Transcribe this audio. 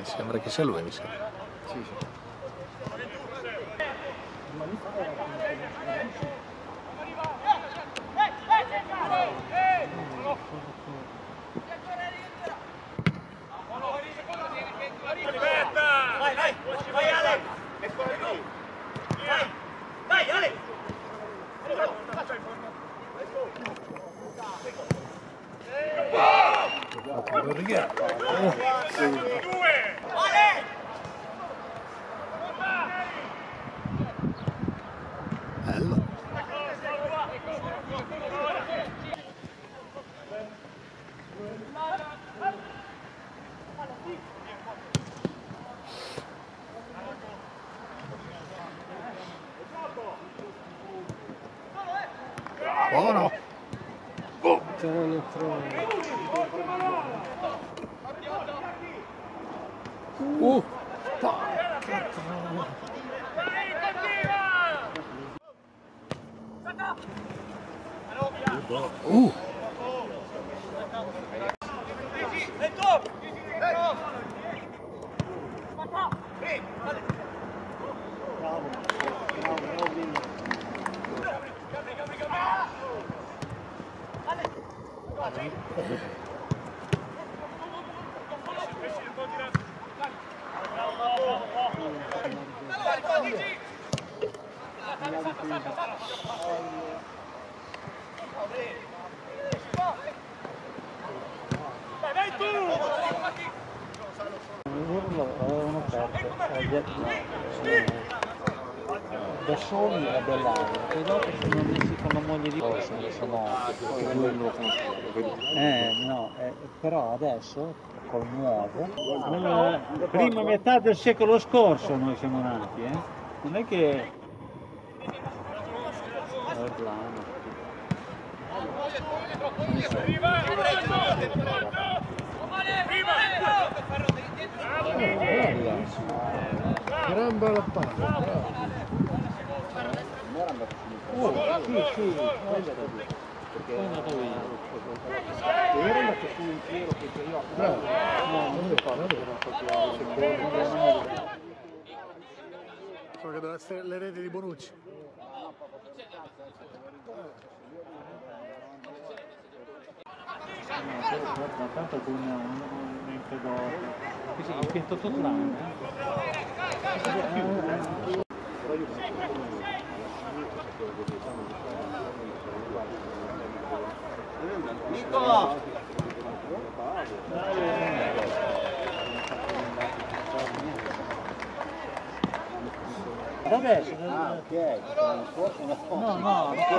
Mi sembra che sia lui, mi sembra. Sì, sì. Vai, vai, vai Ale! Dai, Ale! Bello. Buono. C'era l'elettronica. Avevano aperto da soli a Bellaria e dopo sono messi con la moglie di Orson, sono no, però adesso col nuovo nella prima metà del secolo scorso noi siamo nati, non è che Orlando. Gran bella palla. Sì, sì, perché è andato via. Era andato su un tiro che io no, non lo ricordo, era proprio secondo. So che deve essere le reti di Bonucci. Tanto con un pedofilo. Così, il pianto totlano. Nico! Adesso, no, no, adesso.